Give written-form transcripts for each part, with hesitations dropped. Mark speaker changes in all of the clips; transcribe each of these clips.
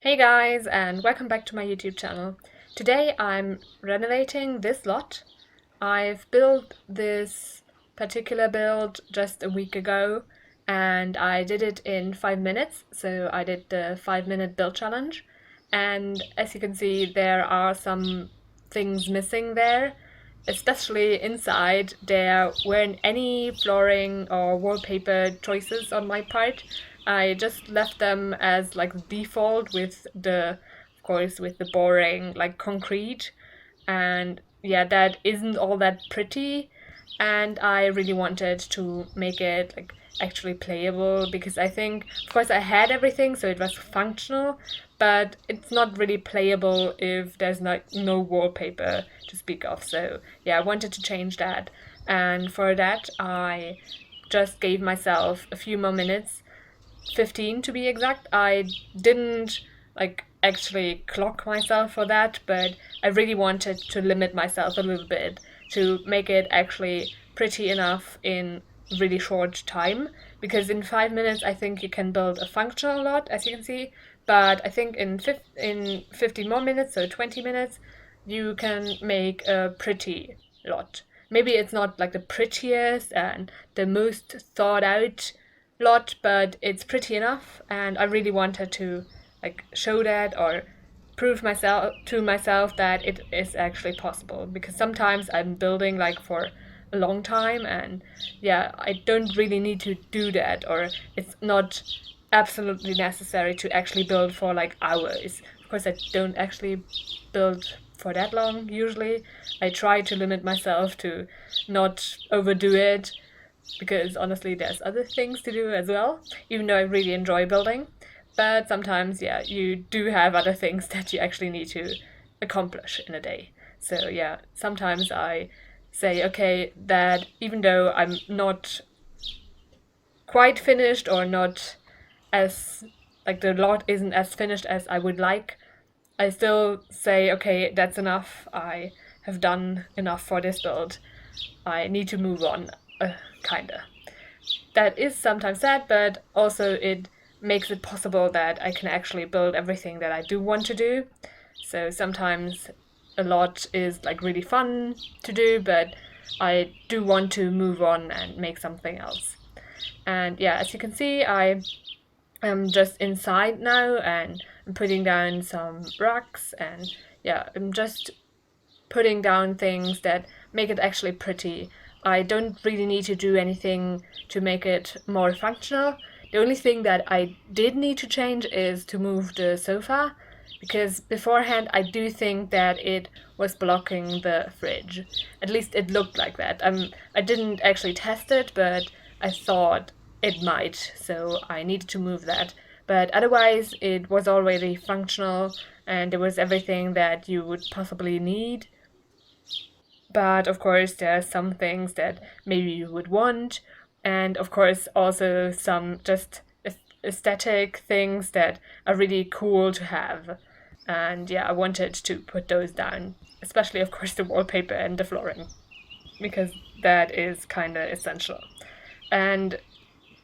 Speaker 1: Hey guys, and welcome back to my YouTube channel. Today I'm renovating this lot. I've built this particular build just a week ago and I did it in 5 minutes, so I did the 5-minute build challenge. And as you can see, there are some things missing there, especially inside. There weren't any flooring or wallpaper choices on my part. I just left them as like default with of course, with the boring like concrete, and yeah, that isn't all that pretty. And I really wanted to make it like actually playable because I think, of course, I had everything, so it was functional, but it's not really playable if there's no wallpaper to speak of. So yeah, I wanted to change that, and for that I just gave myself a few more minutes, 15 to be exact. I didn't like actually clock myself for that, but I really wanted to limit myself a little bit to make it actually pretty enough in really short time, because in 5 minutes I think you can build a functional lot, as you can see, but I think in 15 more minutes, so 20 minutes, you can make a pretty lot. Maybe it's not like the prettiest and the most thought out lot, but it's pretty enough, and I really wanted to like show that or prove myself that it is actually possible, because sometimes I'm building like for a long time, and yeah, I don't really need to do that, or it's not absolutely necessary to actually build for like hours. Of course, I don't actually build for that long usually. I try to limit myself to not overdo it, because honestly there's other things to do as well, even though I really enjoy building. But sometimes, yeah, you do have other things that you actually need to accomplish in a day. So yeah, sometimes I say, okay, that even though I'm not quite finished, or not as, like, the lot isn't as finished as I would like, I still say, okay, that's enough. I have done enough for this build. I need to move on, kinda. That is sometimes sad, but also it makes it possible that I can actually build everything that I do want to do. So sometimes a lot is like really fun to do, but I do want to move on and make something else. And yeah, as you can see, I am just inside now, and I'm putting down some rocks, and yeah, I'm just putting down things that make it actually pretty. I don't really need to do anything to make it more functional. The only thing that I did need to change is to move the sofa, because beforehand I do think that it was blocking the fridge. At least it looked like that. I didn't actually test it, but I thought it might, so I needed to move that. But otherwise it was already functional, and there was everything that you would possibly need. But of course there are some things that maybe you would want, and of course also some just aesthetic things that are really cool to have. And yeah, I wanted to put those down, especially of course the wallpaper and the flooring, because that is kind of essential. And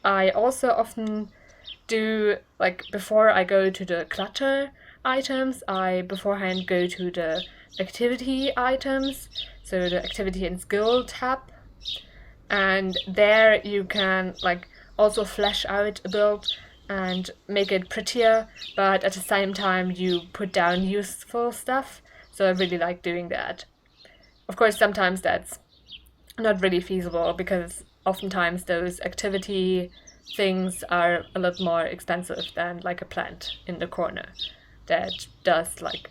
Speaker 1: I also often do, like, before I go to the clutter items, I beforehand go to the activity items, so the activity and skill tab, and there you can like also flesh out a build and make it prettier, but at the same time you put down useful stuff. So I really like doing that. Of course, sometimes that's not really feasible, because oftentimes those activity things are a lot more expensive than like a plant in the corner that does like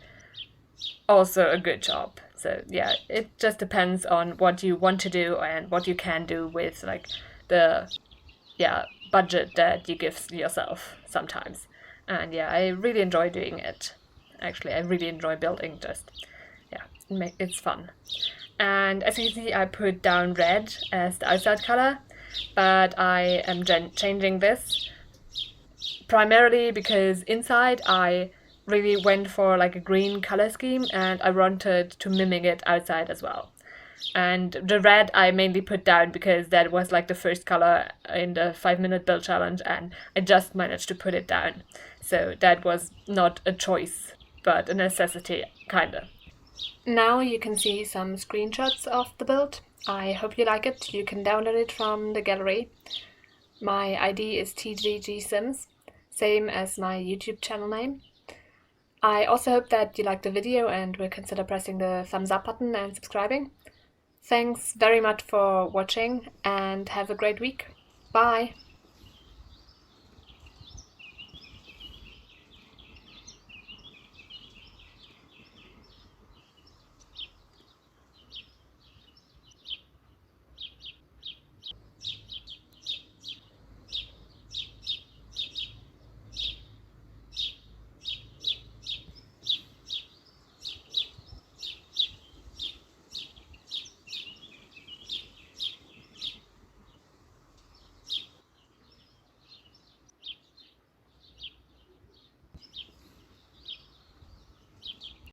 Speaker 1: also a good job. So yeah, it just depends on what you want to do and what you can do with like the budget that you give yourself sometimes. And yeah, I really enjoy doing it. Actually, I really enjoy building. Just yeah, it's fun. And as you can see, I put down red as the outside color, but I am changing this primarily because inside I really went for like a green color scheme, and I wanted to mimic it outside as well. And the red I mainly put down because that was like the first color in the 5-minute build challenge, and I just managed to put it down. So that was not a choice, but a necessity, kinda. Now you can see some screenshots of the build. I hope you like it. You can download it from the gallery. My ID is TGGSims, same as my YouTube channel name. I also hope that you liked the video and will consider pressing the thumbs up button and subscribing. Thanks very much for watching and have a great week. Bye!